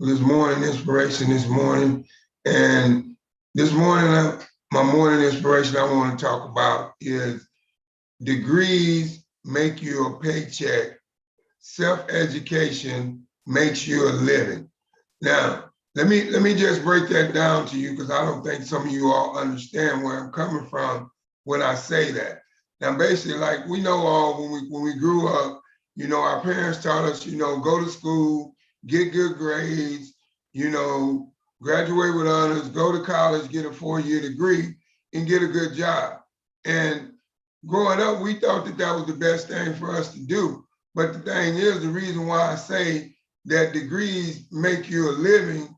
for this morning inspiration this morning. And this morning, my morning inspiration I want to talk about is degrees make you a paycheck. Self-education makes you a living. Now, let me just break that down to you because I don't think some of you all understand where I'm coming from when I say that. Now, basically, like we know all when we grew up, our parents taught us, go to school, get good grades, graduate with honors, go to college, get a 4-year degree, and get a good job. And growing up, we thought that was the best thing for us to do. But the thing is, the reason why I say that degrees make you a living,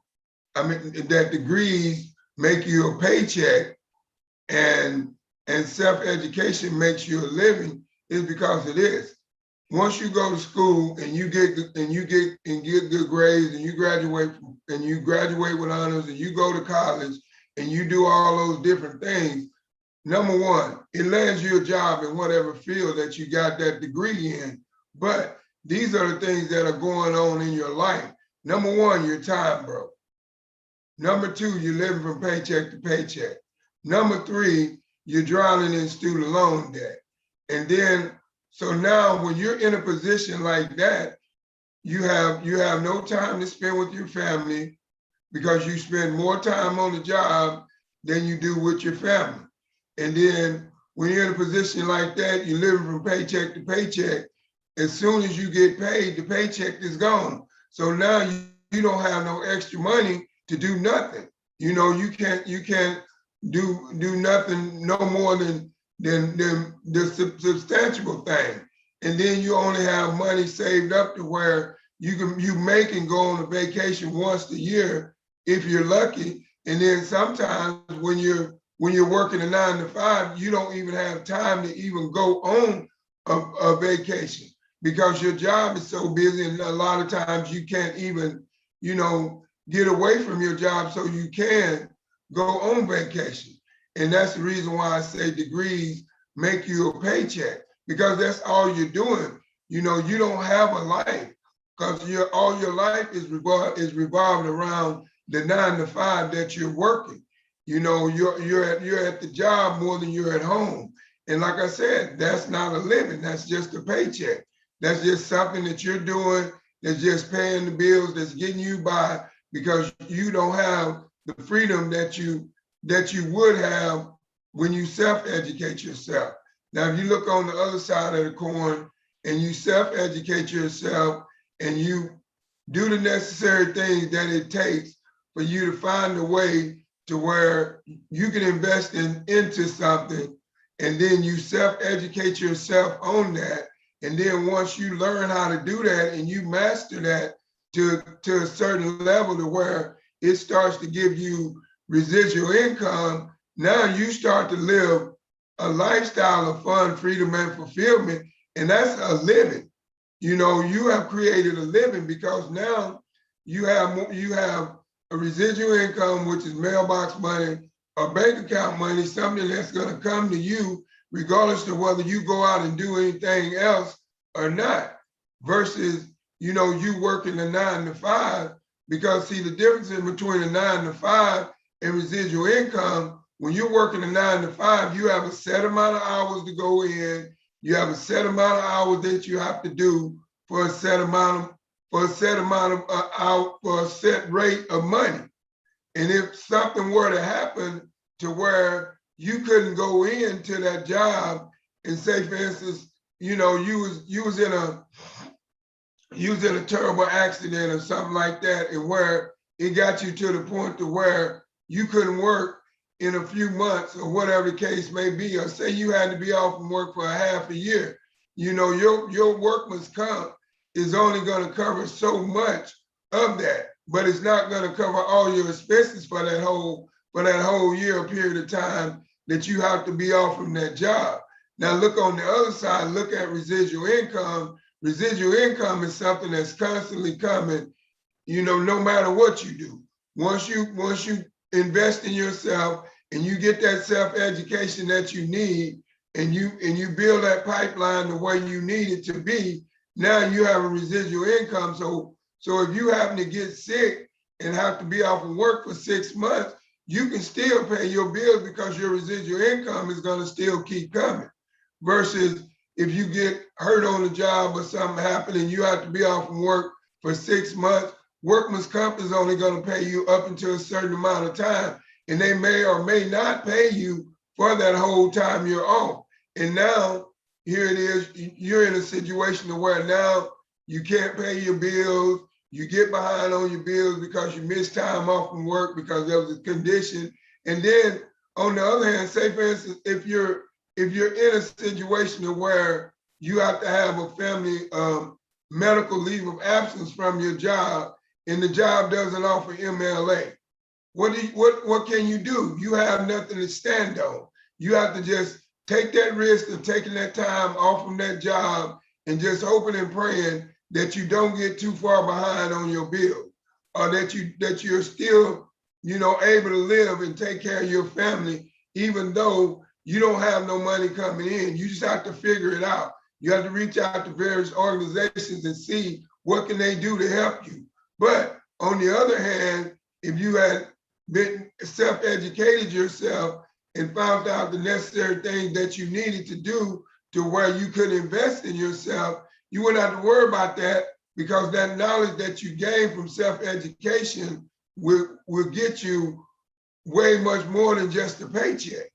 that degrees make you a paycheck and self-education makes you a living is because it is. Once you go to school and you get good grades and you graduate with honors and you go to college and you do all those different things, number one, it lands you a job in whatever field that you got that degree in. But these are the things that are going on in your life. Number one, your time broke. Number two, you're living from paycheck to paycheck. Number three, you're drowning in student loan debt. And then, so now when you're in a position like that, you have no time to spend with your family because you spend more time on the job than you do with your family. And then when you're in a position like that, you're living from paycheck to paycheck. As soon as you get paid, the paycheck is gone. So now you don't have no extra money to do nothing. You can't do nothing no more than the substantial thing. And then you only have money saved up to where you make and go on a vacation once a year if you're lucky. And then sometimes when you're working a 9 to 5, you don't even have time to even go on a vacation because your job is so busy, and a lot of times you can't even, get away from your job so you can go on vacation. And that's the reason why I say degrees make you a paycheck, because that's all you're doing. You don't have a life because all your life is revolved around the 9 to 5 that you're working. You're at the job more than you're at home. And like I said, that's not a living. That's just a paycheck. That's just something that you're doing that's just paying the bills, that's getting you by because you don't have the freedom that you would have when you self-educate yourself. Now, if you look on the other side of the coin and you self-educate yourself and you do the necessary things that it takes for you to find a way to where you can invest into something, and then you self-educate yourself on that. And then once you learn how to do that and you master that to a certain level to where it starts to give you residual income, now you start to live a lifestyle of fun, freedom, and fulfillment. And that's a living. You have created a living because now you have a residual income, which is mailbox money or bank account money, something that's going to come to you regardless of whether you go out and do anything else or not, versus, you working a 9 to 5, because see the difference in between a 9 to 5 and residual income, when you're working a 9 to 5, you have a set amount of hours to go in, you have a set amount of hours that you have to do for a set rate of money. And if something were to happen to where you couldn't go into that job and say, for instance, you was in a terrible accident or something like that, and where it got you to the point to where you couldn't work in a few months or whatever the case may be, or say you had to be off from work for a half a year, your workman's comp is only going to cover so much of that, but it's not going to cover all your expenses for that whole year or period of time that you have to be off from that job. Now look on the other side, look at residual income. Residual income is something that's constantly coming, no matter what you do. Once you invest in yourself and you get that self-education that you need, and you build that pipeline the way you need it to be, now you have a residual income. So if you happen to get sick and have to be off of work for 6 months, you can still pay your bills because your residual income is going to still keep coming. Versus if you get hurt on the job or something happened and you have to be off from work for 6 months, workman's comp is only going to pay you up until a certain amount of time, and they may or may not pay you for that whole time you're off. And now here it is, you're in a situation where now you can't pay your bills, you get behind on your bills because you missed time off from work because there was a condition. And then on the other hand, say for instance, if you're in a situation where you have to have a family medical leave of absence from your job and the job doesn't offer MLA, what can you do? You have nothing to stand on. You have to just take that risk of taking that time off from that job and just hoping and praying that you don't get too far behind on your bill, or that you're still, able to live and take care of your family, even though you don't have no money coming in. You just have to figure it out. You have to reach out to various organizations and see what can they do to help you. But on the other hand, if you had been self-educated yourself and found out the necessary things that you needed to do to where you could invest in yourself, you wouldn't have to worry about that, because that knowledge that you gain from self-education will get you way much more than just a paycheck.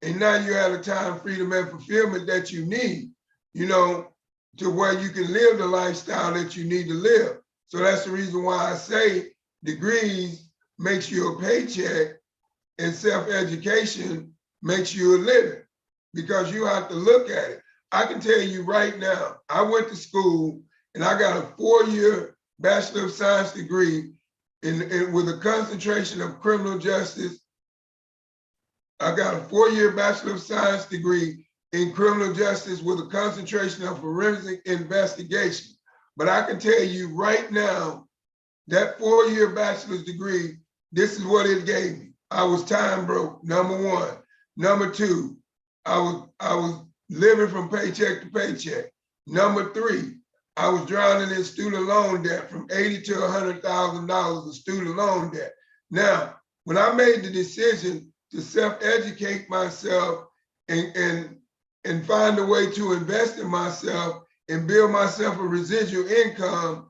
And now you have the time, freedom, and fulfillment that you need, to where you can live the lifestyle that you need to live. So that's the reason why I say degrees makes you a paycheck and self-education makes you a living, because you have to look at it. I can tell you right now, I went to school and I got a 4-year Bachelor of Science degree with a concentration of criminal justice. I got a 4-year Bachelor of Science degree in criminal justice with a concentration of forensic investigation. But I can tell you right now, that 4-year bachelor's degree, this is what it gave me. I was time broke, number one. Number two, I was living from paycheck to paycheck. Number three, I was drowning in student loan debt, from $80,000 to $100,000 of student loan debt. Now, when I made the decision to self-educate myself and find a way to invest in myself and build myself a residual income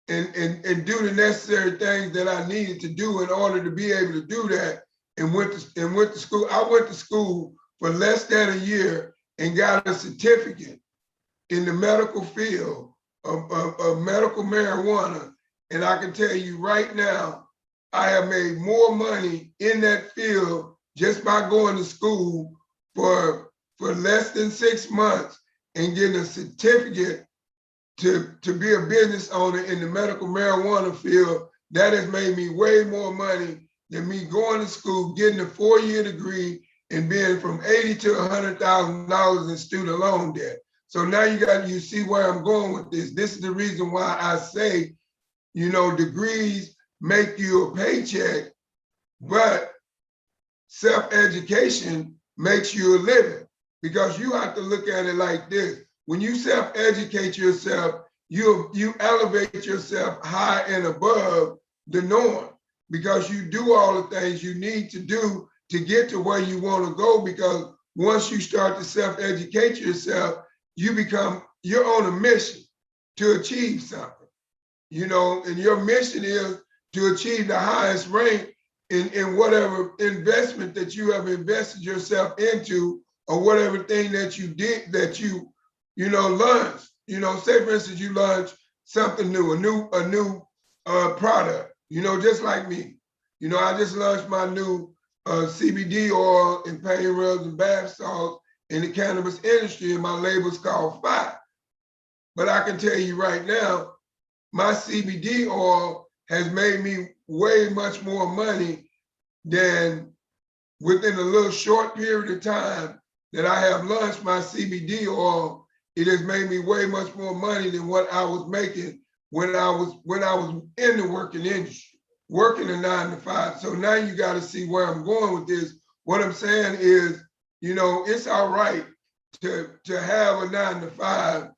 and do the necessary things that I needed to do in order to be able to do that, and went to school. I went to school for less than a year and got a certificate in the medical field of medical marijuana. And I can tell you right now, I have made more money in that field just by going to school for less than 6 months and getting a certificate to be a business owner in the medical marijuana field. That has made me way more money than me going to school, getting a 4-year degree, and being from $80,000 to $100,000 in student loan debt. So now you see where I'm going with this. This is the reason why I say, degrees make you a paycheck, but self-education makes you a living, because you have to look at it like this. When you self-educate yourself, you elevate yourself high and above the norm, because you do all the things you need to do to get to where you want to go. Because once you start to self-educate yourself, you're on a mission to achieve something, and your mission is to achieve the highest rank in whatever investment that you have invested yourself into, or whatever thing that you did, that you launched. Say for instance, you launch something new, a new product, just like me. I just launched my new CBD oil and pain rubs and bath salts in the cannabis industry, and my label's called FI. But I can tell you right now, my CBD oil has made me way much more money than, within a little short period of time that I have launched my CBD oil, it has made me way much more money than what I was making when I was in the working industry, working a 9 to 5. So now you got to see where I'm going with this. What I'm saying is, it's all right to have a 9 to 5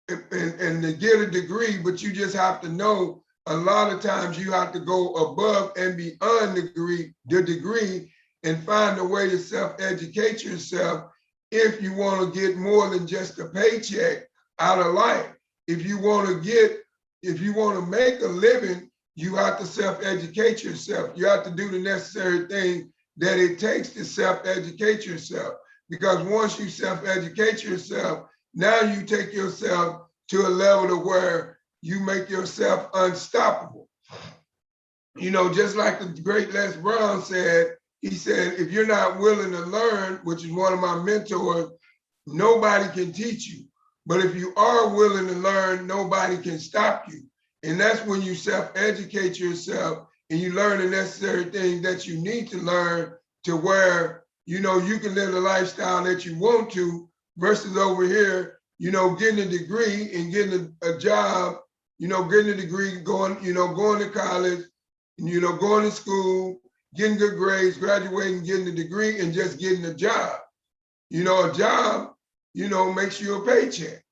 and to get a degree, but you just have to know a lot of times you have to go above and beyond the degree and find a way to self-educate yourself if you want to get more than just a paycheck out of life. If you want to make a living, you have to self-educate yourself. You have to do the necessary thing that it takes to self-educate yourself. Because once you self-educate yourself, now you take yourself to a level to where you make yourself unstoppable. You know, just like the great Les Brown said, he said, if you're not willing to learn, which is one of my mentors, nobody can teach you. But if you are willing to learn, nobody can stop you. And that's when you self-educate yourself and you learn the necessary things that you need to learn to where, you know, you can live the lifestyle that you want to versus over here, you know, getting a degree and getting a job, you know, getting a degree, going to college, you know, going to school, getting good grades, graduating, getting a degree, and just getting a job. You know, a job, you know, makes you a paycheck.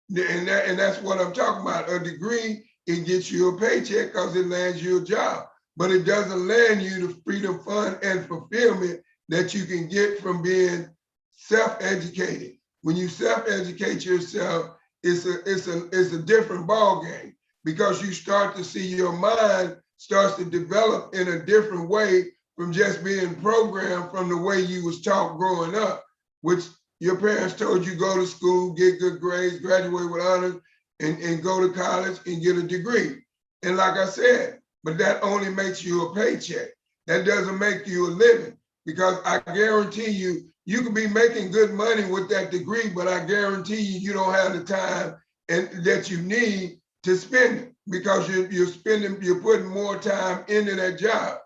And that's what I'm talking about. A degree, it gets you a paycheck because it lands you a job. But it doesn't land you the freedom, fun, and fulfillment that you can get from being self-educated. When you self-educate yourself, it's a different ball game because you start to see your mind starts to develop in a different way from just being programmed from the way you was taught growing up, which your parents told you go to school, get good grades, graduate with honors, and go to college and get a degree. And like I said, but that only makes you a paycheck. That doesn't make you a living because I guarantee you, you can be making good money with that degree, but I guarantee you, you don't have the time that you need to spend it because you're putting more time into that job.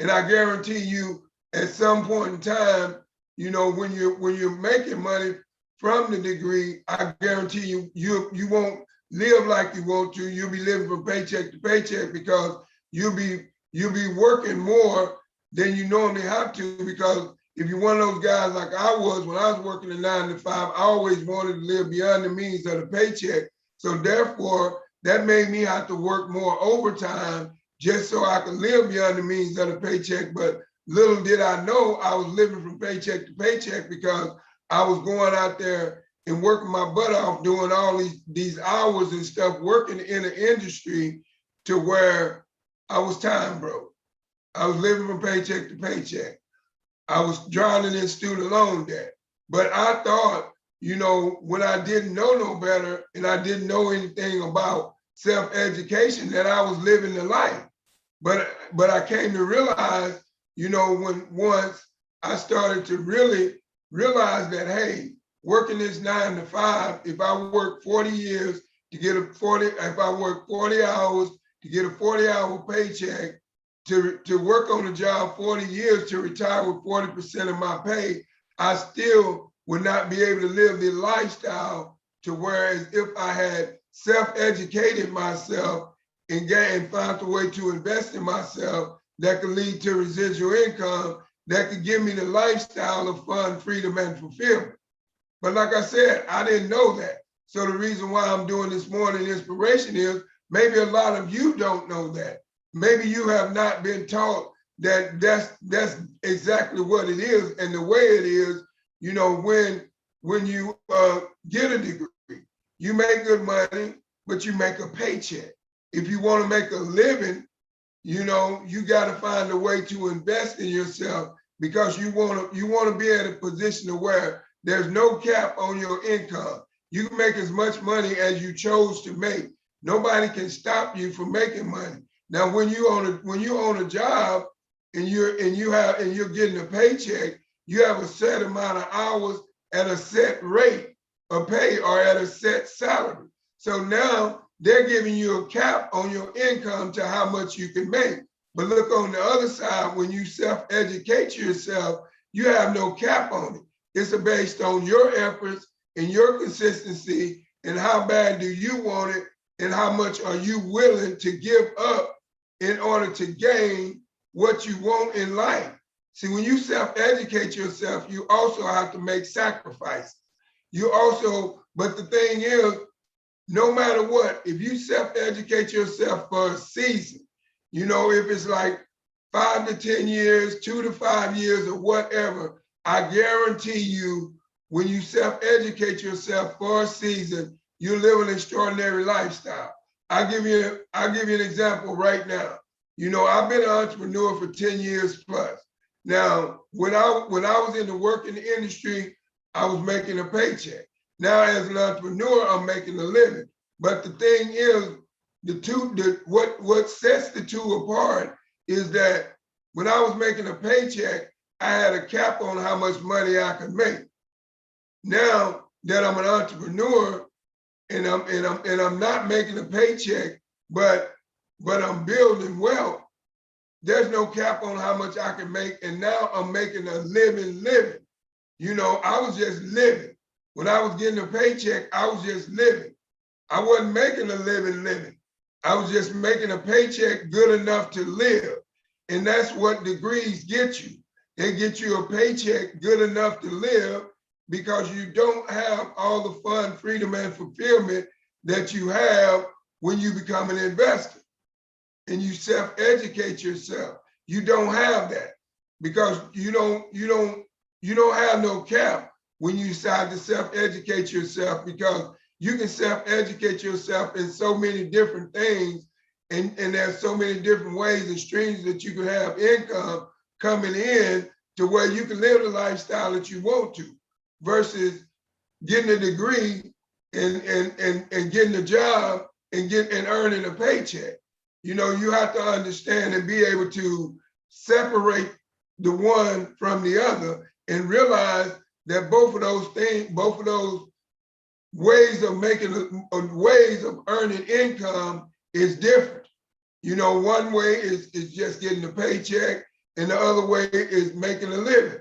And I guarantee you, at some point in time, you know, when you're making money from the degree, I guarantee you, you won't live like you want to. You'll be living from paycheck to paycheck because you'll be working more than you normally have to. Because if you're one of those guys like I was when I was working a 9 to 5, I always wanted to live beyond the means of the paycheck. So therefore, that made me have to work more overtime just so I could live beyond the means of the paycheck. But little did I know I was living from paycheck to paycheck because I was going out there and working my butt off, doing all these hours and stuff, working in an industry to where I was time broke. I was living from paycheck to paycheck. I was drowning in student loan debt. But I thought, you know, when I didn't know no better and I didn't know anything about self-education, that I was living the life. But I came to realize, you know, when once I started to really realize that, hey, working this 9 to 5, if I work 40 years to get if I work 40 hours to get a 40-hour paycheck, to work on a job 40 years to retire with 40% of my pay, I still would not be able to live the lifestyle to whereas if I had self-educated myself and found a way to invest in myself that could lead to residual income that could give me the lifestyle of fun, freedom, and fulfillment. But like I said, I didn't know that. So the reason why I'm doing this morning inspiration is maybe a lot of you don't know that. Maybe you have not been taught that that's exactly what it is. And the way it is, you know, when you get a degree, you make good money, but you make a paycheck. If you want to make a living, you know, you got to find a way to invest in yourself because you want to be at a position where there's no cap on your income. You can make as much money as you chose to make. Nobody can stop you from making money. Now, when you own a job and you're getting a paycheck, you have a set amount of hours at a set rate of pay or at a set salary. So now they're giving you a cap on your income to how much you can make. But look on the other side, when you self-educate yourself, you have no cap on it. It's based on your efforts and your consistency and how bad do you want it and how much are you willing to give up in order to gain what you want in life. See, when you self-educate yourself, you also have to make sacrifices. But the thing is, no matter what, if you self-educate yourself for a season, you know, if it's like 5 to 10 years, 2 to 5 years, or whatever, I guarantee you, when you self-educate yourself for a season, you live an extraordinary lifestyle. I'll give you an example right now. You know, I've been an entrepreneur for 10 years plus. Now, when I was in the working industry, I was making a paycheck. Now, as an entrepreneur, I'm making a living. But the thing is, what sets the two apart is that when I was making a paycheck, I had a cap on how much money I could make. Now that I'm an entrepreneur and I'm not making a paycheck, but I'm building wealth, there's no cap on how much I can make. And now I'm making a living. You know, I was just living. When I was getting a paycheck, I was just living. I wasn't making a living. I was just making a paycheck good enough to live. And that's what degrees get you. They get you a paycheck good enough to live, because you don't have all the fun, freedom, and fulfillment that you have when you become an investor and you self-educate yourself. You don't have that, because you don't have no cap when you decide to self-educate yourself, because you can self-educate yourself in so many different things, and there's so many different ways and streams that you can have income coming in to where you can live the lifestyle that you want to, versus getting a degree and getting a job and earning a paycheck. You know, you have to understand and be able to separate the one from the other and realize that both of those ways of earning income is different. You know, one way is just getting a paycheck, and the other way is making a living,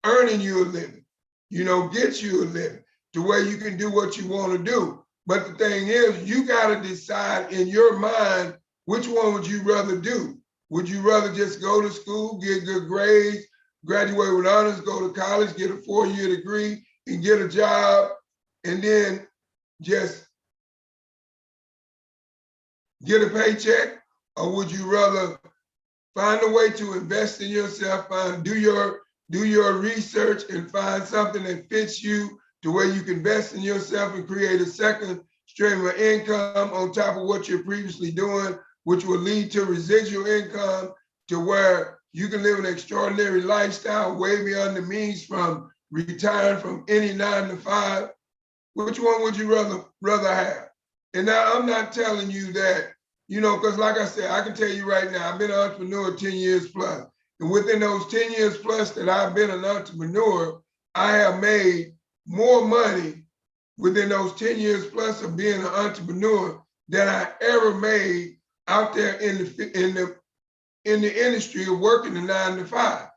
earning you a living, you know, get you a living to where you can do what you want to do. But the thing is, you got to decide in your mind, which one would you rather do? Would you rather just go to school, get good grades, graduate with honors, go to college, get a 4-year degree, and get a job, and then just get a paycheck? Or would you rather find a way to invest in yourself, do your research and find something that fits you to where you can invest in yourself and create a second stream of income on top of what you're previously doing, which will lead to residual income to where you can live an extraordinary lifestyle way beyond the means from retiring from any 9 to 5? Which one would you rather have? And now I'm not telling you that, you know, because like I said, I can tell you right now, I've been an entrepreneur 10 years plus. And within those 10 years plus that I've been an entrepreneur, I have made more money within those 10 years plus of being an entrepreneur than I ever made out there in the industry of working the 9 to 5.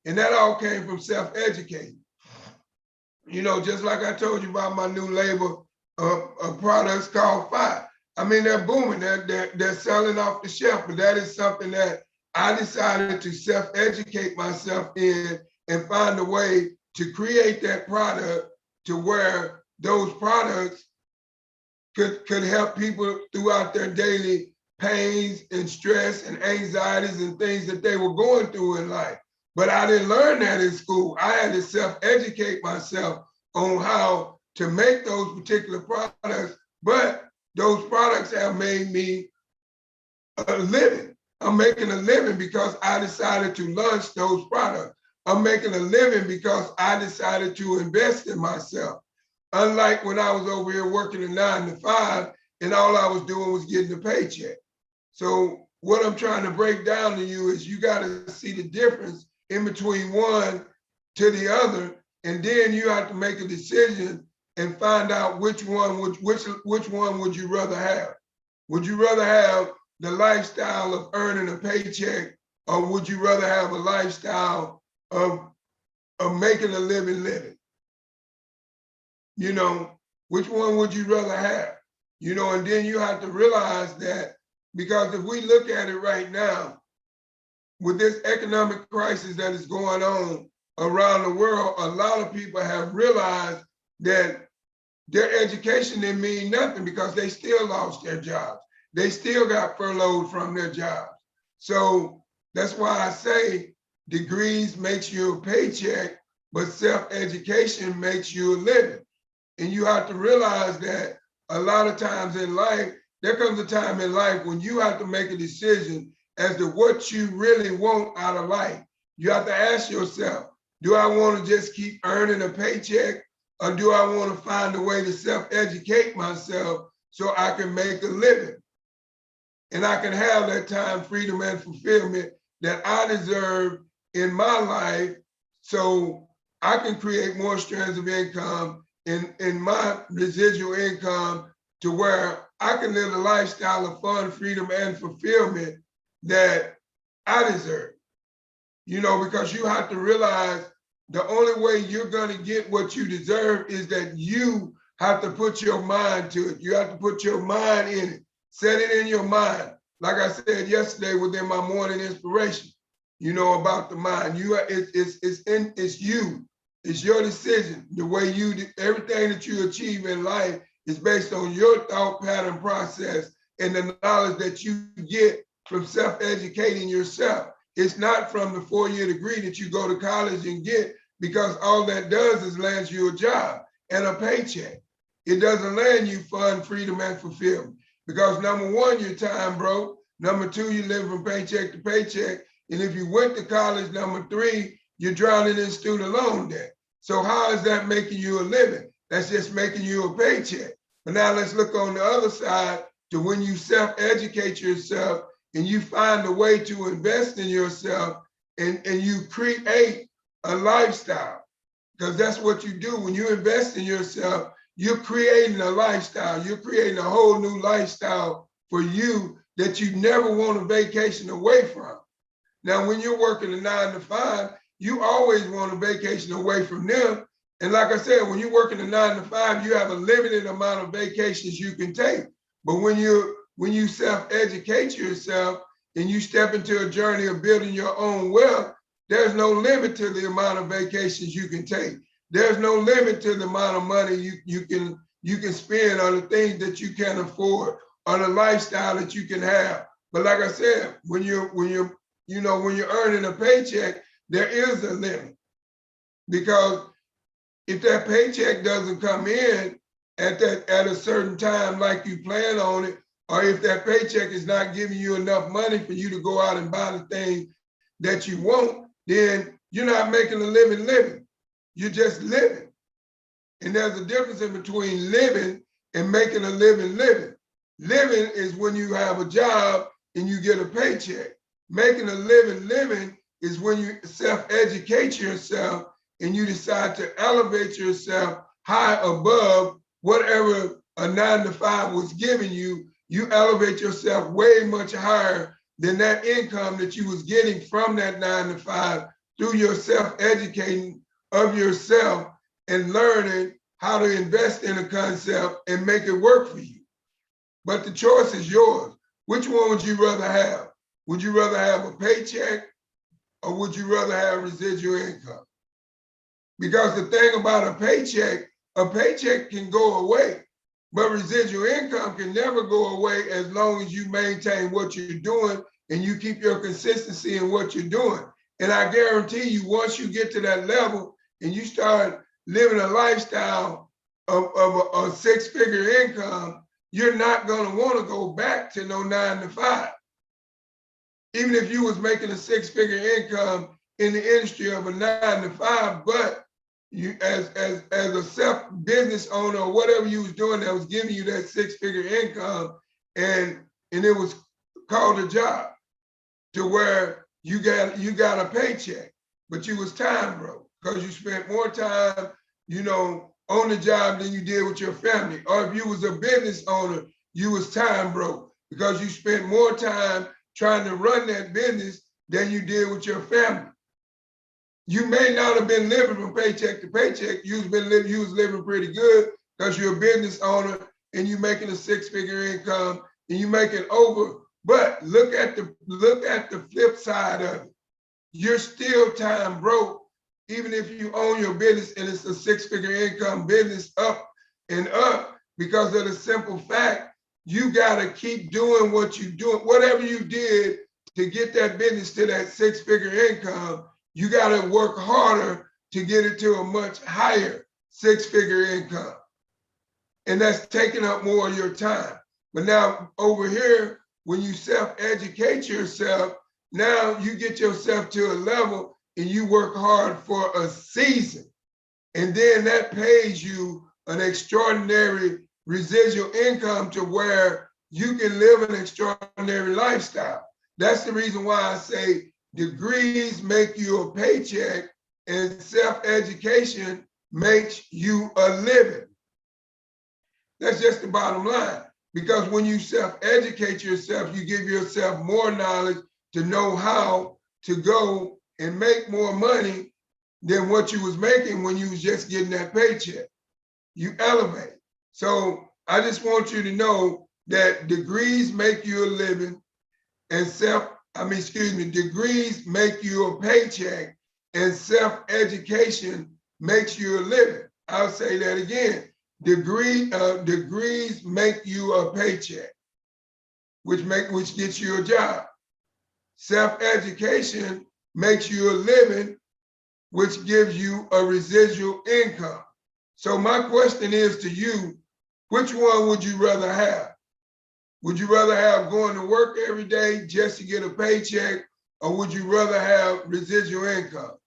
And that all came from self-educating. You know, just like I told you about my new label of products called Fire. I mean, they're booming, they're selling off the shelf, but that is something that I decided to self-educate myself in and find a way to create that product to where those products could help people throughout their daily pains and stress and anxieties and things that they were going through in life. But I didn't learn that in school. I had to self-educate myself on how to make those particular products, but those products have made me a living. I'm making a living because I decided to launch those products. I'm making a living because I decided to invest in myself. Unlike when I was over here working a 9 to 5 and all I was doing was getting a paycheck. So what I'm trying to break down to you is you got to see the difference in between one to the other, and then you have to make a decision and find out which one would you rather have. Would you rather have the lifestyle of earning a paycheck, or would you rather have a lifestyle of making a living? You know, which one would you rather have? You know, and then you have to realize that, because if we look at it right now, with this economic crisis that is going on around the world, a lot of people have realized that their education didn't mean nothing because they still lost their jobs. They still got furloughed from their jobs. So that's why I say degrees makes you a paycheck, but self-education makes you a living. And you have to realize that a lot of times in life, there comes a time in life when you have to make a decision as to what you really want out of life. You have to ask yourself, do I want to just keep earning a paycheck, or do I want to find a way to self-educate myself so I can make a living? And I can have that time, freedom, and fulfillment that I deserve in my life, so I can create more strands of income in my residual income to where I can live a lifestyle of fun, freedom, and fulfillment that I deserve. You know, because you have to realize the only way you're going to get what you deserve is that you have to put your mind to it. You have to put your mind in it. Set it in your mind. Like I said yesterday within my morning inspiration, you know, about the mind. It's you. It's your decision. The way everything that you achieve in life is based on your thought pattern process and the knowledge that you get from self-educating yourself. It's not from the 4-year degree that you go to college and get, because all that does is land you a job and a paycheck. It doesn't land you fun, freedom, and fulfillment. Because number one, you're time broke. Number two, you live from paycheck to paycheck. And if you went to college, number three, you're drowning in student loan debt. So how is that making you a living? That's just making you a paycheck. But now let's look on the other side to when you self-educate yourself and you find a way to invest in yourself and you create a lifestyle. Because that's what you do. When you invest in yourself, you're creating a lifestyle. You're creating a whole new lifestyle for you that you never want a vacation away from. Now, when you're working a 9 to 5, you always want a vacation away from them. And like I said, when you're working a 9 to 5, you have a limited amount of vacations you can take. But when you self-educate yourself and you step into a journey of building your own wealth, there's no limit to the amount of vacations you can take. There's no limit to the amount of money you can spend on the things that you can afford, on the lifestyle that you can have. But like I said, when you're earning a paycheck, there is a limit. Because if that paycheck doesn't come in at a certain time like you plan on it, or if that paycheck is not giving you enough money for you to go out and buy the things that you want, then you're not making a living. You're just living. And there's a difference in between living and making a living. Living is when you have a job and you get a paycheck. Making a living is when you self-educate yourself and you decide to elevate yourself high above whatever a 9 to 5 was giving you. You elevate yourself way much higher than that income that you was getting from that 9 to 5 through your self-educating of yourself and learning how to invest in a concept and make it work for you. But the choice is yours. Which one would you rather have? Would you rather have a paycheck or would you rather have residual income? Because the thing about a paycheck can go away, but residual income can never go away as long as you maintain what you're doing and you keep your consistency in what you're doing. And I guarantee you, once you get to that level and you start living a lifestyle of a 6-figure income, you're not going to want to go back to no 9 to 5. Even if you was making a 6-figure income in the industry of a 9 to 5, but you as a self-business owner or whatever you was doing that was giving you that 6-figure income, and it was called a job, to where you got a paycheck, but you was time broke because you spent more time, on the job than you did with your family. Or if you was a business owner, you was time broke because you spent more time trying to run that business than you did with your family. You may not have been living from paycheck to paycheck. You was living pretty good because you're a business owner and you're making a 6-figure income and you make it over. But look at the flip side of it. You're still time broke, even if you own your business and it's a 6-figure income business up and up because of the simple fact you got to keep doing what you're doing. Whatever you did to get that business to that six-figure income, you got to work harder to get it to a much higher six-figure income. And that's taking up more of your time. But now over here, when you self-educate yourself, now you get yourself to a level and you work hard for a season. And then that pays you an extraordinary residual income to where you can live an extraordinary lifestyle. That's the reason why I say degrees make you a paycheck and self-education makes you a living. That's just the bottom line. Because when you self-educate yourself, you give yourself more knowledge to know how to go and make more money than what you was making when you was just getting that paycheck. You elevate. So I just want you to know that degrees make you a living and degrees make you a paycheck and self-education makes you a living. I'll say that again. Degrees make you a paycheck, which gets you a job. Self-education makes you a living, which gives you a residual income. So my question is to you, which one would you rather have? Would you rather have going to work every day just to get a paycheck, or would you rather have residual income?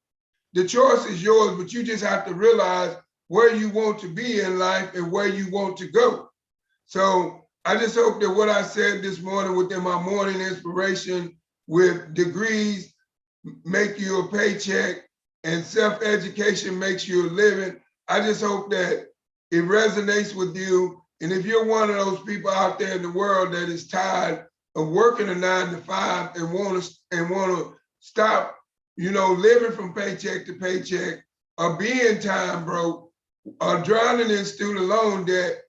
The choice is yours, but you just have to realize where you want to be in life and where you want to go. So I just hope that what I said this morning within my morning inspiration with degrees make you a paycheck and self-education makes you a living, I just hope that it resonates with you. And if you're one of those people out there in the world that is tired of working a 9 to 5 and want to stop, living from paycheck to paycheck, or being time broke, or drowning in student loan debt,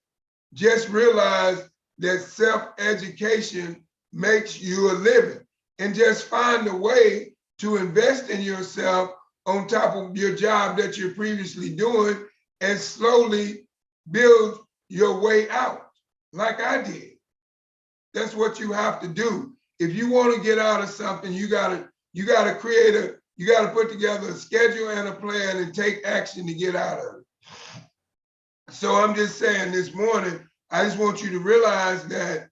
just realize that self-education makes you a living, and just find a way to invest in yourself on top of your job that you're previously doing and slowly build your way out like I did. That's what you have to do. If you want to get out of something, you gotta put together a schedule and a plan and take action to get out of it. So I'm just saying this morning, I just want you to realize that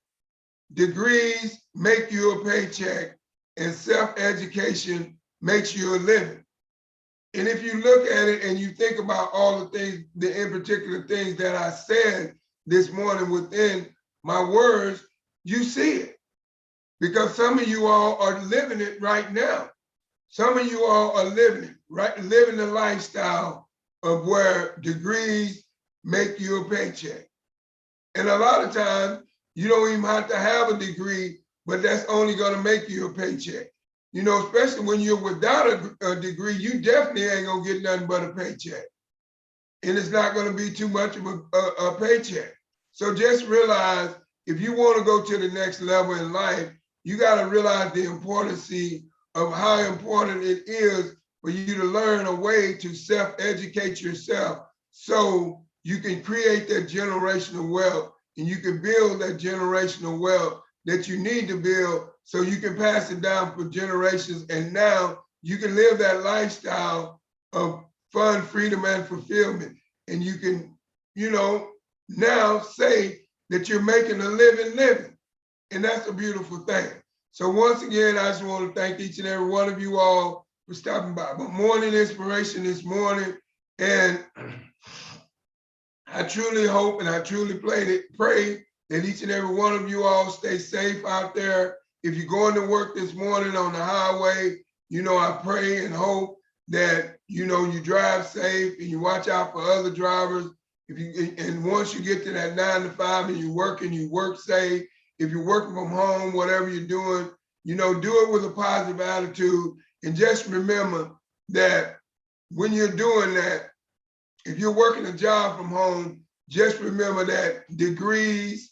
degrees make you a paycheck and self-education makes you a living. And if you look at it and you think about all the things, in particular things that I said this morning within my words, you see it. Because some of you all are living it right now. Some of you all are living it, right? Living the lifestyle of where degrees make you a paycheck. And a lot of times, you don't even have to have a degree, but that's only going to make you a paycheck. Especially when you're without a degree, you definitely ain't going to get nothing but a paycheck. And it's not going to be too much of a paycheck. So just realize, if you want to go to the next level in life, you got to realize the importance of how important it is for you to learn a way to self-educate yourself so you can create that generational wealth and you can build that generational wealth that you need to build so you can pass it down for generations. And now you can live that lifestyle of fun, freedom, and fulfillment. And you can, now say that you're making a living. And that's a beautiful thing. So once again, I just want to thank each and every one of you all for stopping by. My morning inspiration this morning. And I truly hope and I truly pray that each and every one of you all stay safe out there. If you're going to work this morning on the highway, I pray and hope that, you drive safe and you watch out for other drivers. And once you get to that 9 to 5 and you work safe. If you're working from home, whatever you're doing, do it with a positive attitude. And just remember that when you're doing that, if you're working a job from home, just remember that degrees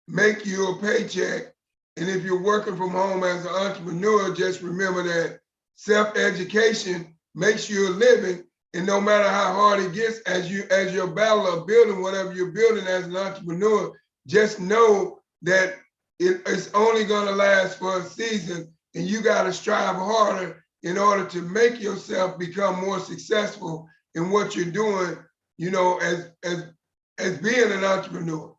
make you a paycheck. And if you're working from home as an entrepreneur, just remember that self-education makes you a living And no matter how hard it gets, as your battle of building whatever you're building as an entrepreneur, just know that it's only going to last for a season, and you got to strive harder in order to make yourself become more successful in what you're doing, you know, as being an entrepreneur.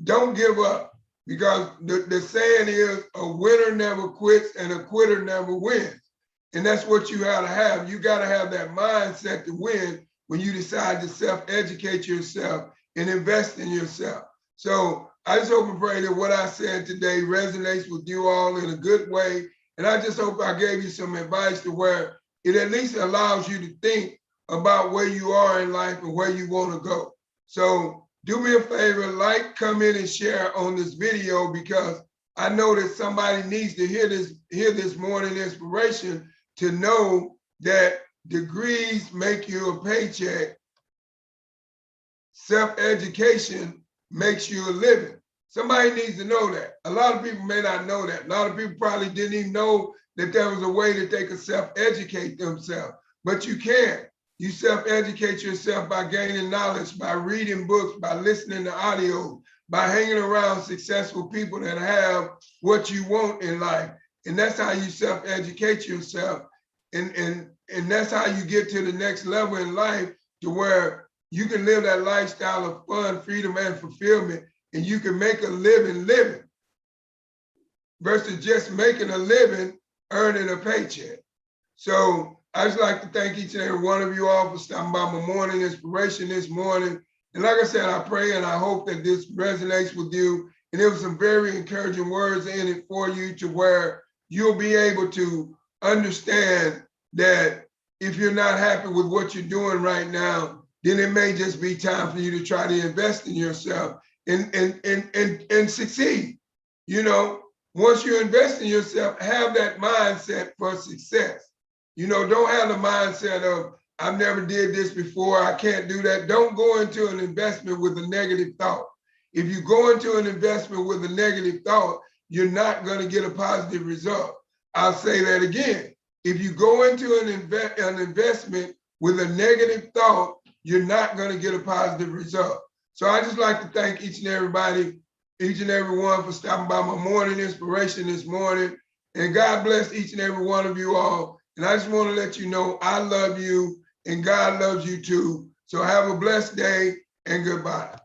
Don't give up, because the saying is a winner never quits and a quitter never wins. And that's what you gotta have. You gotta have that mindset to win when you decide to self-educate yourself and invest in yourself. So I just hope and pray that what I said today resonates with you all in a good way. And I just hope I gave you some advice to where it at least allows you to think about where you are in life and where you want to go. So do me a favor, like, comment, and share on this video, because I know that somebody needs to hear this morning inspiration to know that degrees make you a paycheck. Self-education makes you a living. Somebody needs to know that. A lot of people may not know that. A lot of people probably didn't even know that there was a way that they could self-educate themselves, but you can. You self-educate yourself by gaining knowledge, by reading books, by listening to audio, by hanging around successful people that have what you want in life. And that's how you self-educate yourself. And that's how you get to the next level in life, to where you can live that lifestyle of fun, freedom, and fulfillment, and you can make a living versus just making a living earning a paycheck. So I just like to thank each and every one of you all for stopping by my morning inspiration this morning. And like I said, I pray and I hope that this resonates with you. And there was some very encouraging words in it for you, to where you'll be able to understand that if you're not happy with what you're doing right now, then it may just be time for you to try to invest in yourself and succeed. You know, once you invest in yourself, have that mindset for success. You know, don't have the mindset of, I've never did this before, I can't do that. Don't go into an investment with a negative thought. If you go into an investment with a negative thought, you're not going to get a positive result. I'll say that again. If you go into an investment with a negative thought, you're not going to get a positive result. So I just like to thank each and every one for stopping by my morning inspiration this morning. And God bless each and every one of you all. And I just want to let you know I love you and God loves you too. So have a blessed day and goodbye.